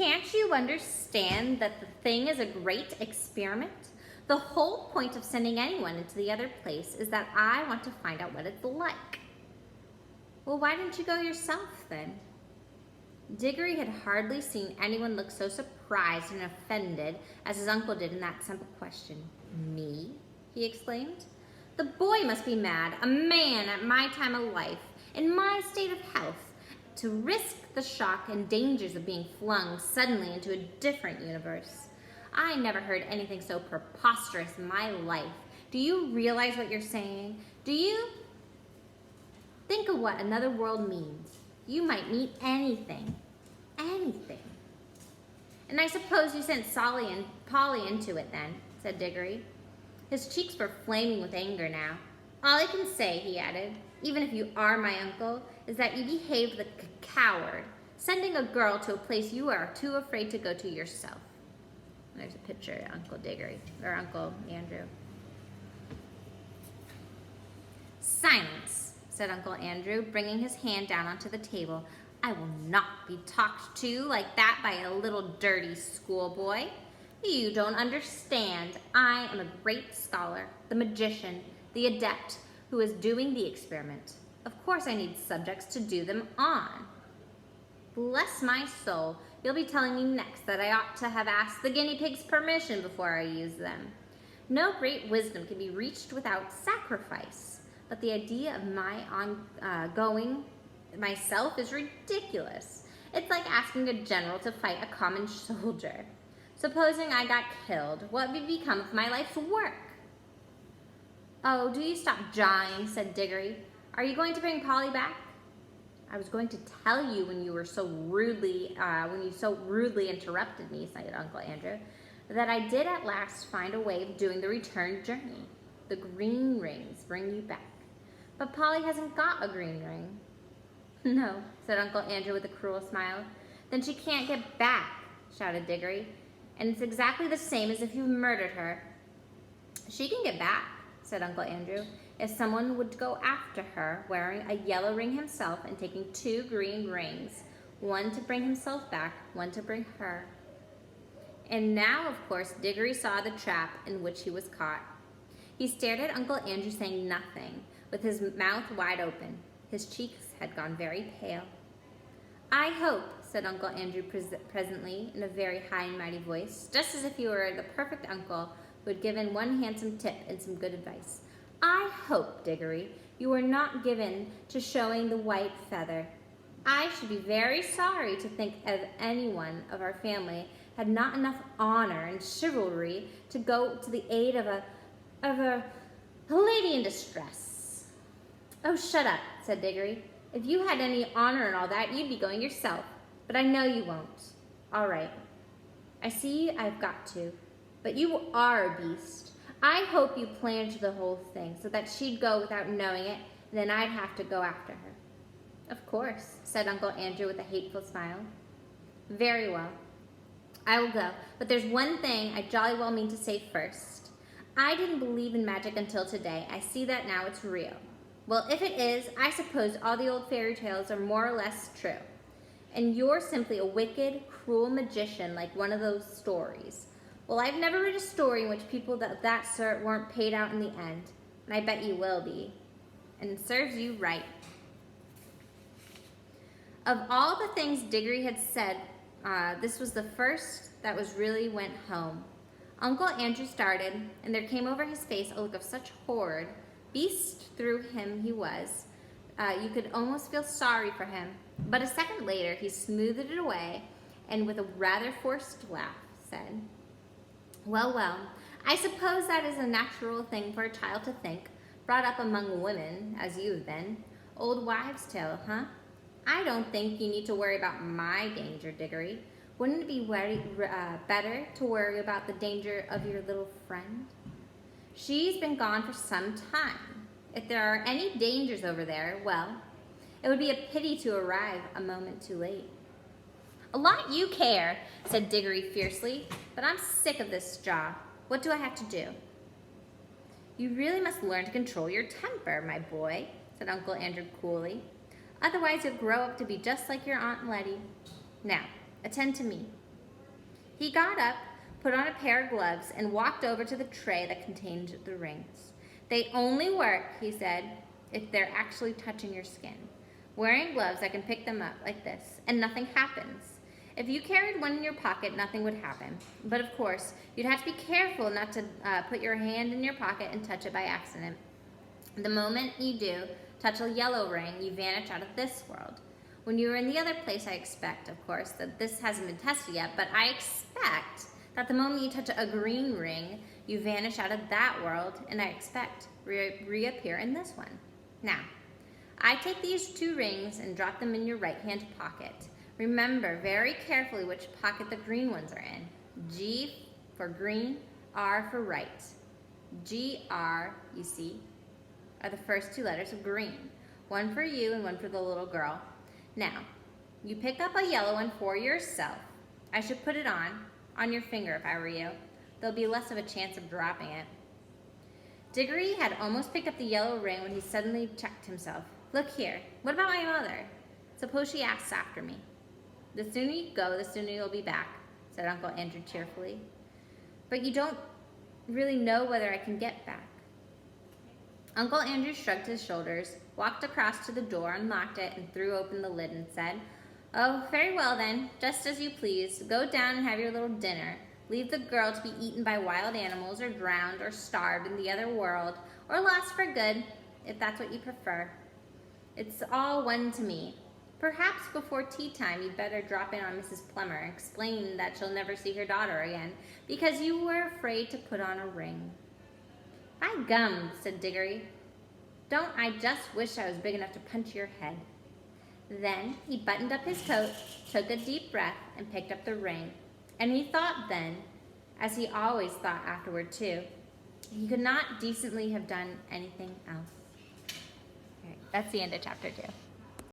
Can't you understand that the thing is a great experiment? The whole point of sending anyone into the other place is that I want to find out what it's like. Well, why didn't you go yourself then? Diggory had hardly seen anyone look so surprised and offended as his uncle did in that simple question. Me? He exclaimed. The boy must be mad, a man at my time of life, in my state of health, to risk the shock and dangers of being flung suddenly into a different universe. I never heard anything so preposterous in my life. Do you realize what you're saying? Do you? Think of what another world means. You might meet anything. Anything. And I suppose you sent Solly and Polly into it then, said Diggory. His cheeks were flaming with anger now. All I can say, he added, even if you are my uncle, is that you behaved like a coward, sending a girl to a place you are too afraid to go to yourself. There's a picture of Uncle Diggory, or Uncle Andrew. Silence, said Uncle Andrew, bringing his hand down onto the table. I will not be talked to like that by a little dirty schoolboy. You don't understand. I am a great scholar, the magician, the adept, who is doing the experiment. Of course I need subjects to do them on. Bless my soul, you'll be telling me next that I ought to have asked the guinea pigs permission before I use them. No great wisdom can be reached without sacrifice, but the idea of my going myself is ridiculous. It's like asking a general to fight a common soldier. Supposing I got killed, what would become of my life's work? Oh, do you stop jawing, said Diggory. Are you going to bring Polly back? I was going to tell you when you so rudely interrupted me, said Uncle Andrew, that I did at last find a way of doing the return journey. The green rings bring you back. But Polly hasn't got a green ring. No, said Uncle Andrew with a cruel smile. Then she can't get back, shouted Diggory. And it's exactly the same as if you murdered her. She can get back, said Uncle Andrew, if someone would go after her wearing a yellow ring himself and taking 2 green rings, one to bring himself back, one to bring her. And now, of course, Diggory saw the trap in which he was caught. He stared at Uncle Andrew saying nothing, with his mouth wide open. His cheeks had gone very pale. I hope, said Uncle Andrew presently in a very high and mighty voice, just as if he were the perfect uncle who had given one handsome tip and some good advice. I hope, Diggory, you are not given to showing the white feather. I should be very sorry to think of anyone of our family had not enough honor and chivalry to go to the aid of a lady in distress. Oh, shut up, said Diggory. If you had any honor and all that, you'd be going yourself. But I know you won't. All right. I see I've got to. But you are a beast. I hope you planned the whole thing so that she'd go without knowing it, and then I'd have to go after her. Of course, said Uncle Andrew with a hateful smile. Very well. I will go, but there's one thing I jolly well mean to say first. I didn't believe in magic until today. I see that now it's real. Well, if it is, I suppose all the old fairy tales are more or less true. And you're simply a wicked, cruel magician like one of those stories. Well, I've never read a story in which people of that sort weren't paid out in the end. And I bet you will be. And it serves you right. Of all the things Diggory had said, this was the first that really went home. Uncle Andrew started, and there came over his face a look of such horror. Beast through him he was. You could almost feel sorry for him. But a second later, he smoothed it away, and with a rather forced laugh, said, Well, well, I suppose that is a natural thing for a child to think, brought up among women, as you've been. Old wives' tale, huh? I don't think you need to worry about my danger, Diggory. Wouldn't it be better to worry about the danger of your little friend? She's been gone for some time. If there are any dangers over there, well, it would be a pity to arrive a moment too late. A lot you care, said Diggory fiercely, but I'm sick of this job. What do I have to do? You really must learn to control your temper, my boy, said Uncle Andrew coolly. Otherwise you'll grow up to be just like your Aunt Letty. Now, attend to me. He got up, put on a pair of gloves, and walked over to the tray that contained the rings. They only work, he said, if they're actually touching your skin. Wearing gloves, I can pick them up like this, and nothing happens. If you carried one in your pocket, nothing would happen. But of course, you'd have to be careful not to put your hand in your pocket and touch it by accident. The moment you do touch a yellow ring, you vanish out of this world. When you are in the other place, I expect, of course, that this hasn't been tested yet, but I expect that the moment you touch a green ring, you vanish out of that world, and I expect reappear in this one. Now, I take these 2 rings and drop them in your right-hand pocket. Remember very carefully which pocket the green ones are in. G for green, R for right. G-R, you see, are the first 2 letters of green. One for you and one for the little girl. Now, you pick up a yellow one for yourself. I should put it on your finger if I were you. There'll be less of a chance of dropping it. Diggory had almost picked up the yellow ring when he suddenly checked himself. Look here, what about my mother? Suppose she asks after me. The sooner you go, the sooner you'll be back, said Uncle Andrew cheerfully. But you don't really know whether I can get back. Uncle Andrew shrugged his shoulders, walked across to the door, unlocked it, and threw open the lid and said, Oh, very well then, just as you please. Go down and have your little dinner. Leave the girl to be eaten by wild animals or drowned or starved in the other world, or lost for good, if that's what you prefer. It's all one to me. Perhaps before tea time you'd better drop in on Mrs. Plummer and explain that she'll never see her daughter again because you were afraid to put on a ring. By gum, said Diggory. Don't I just wish I was big enough to punch your head. Then he buttoned up his coat, took a deep breath, and picked up the ring. And he thought then, as he always thought afterward too, he could not decently have done anything else. All right, that's the end of chapter 2.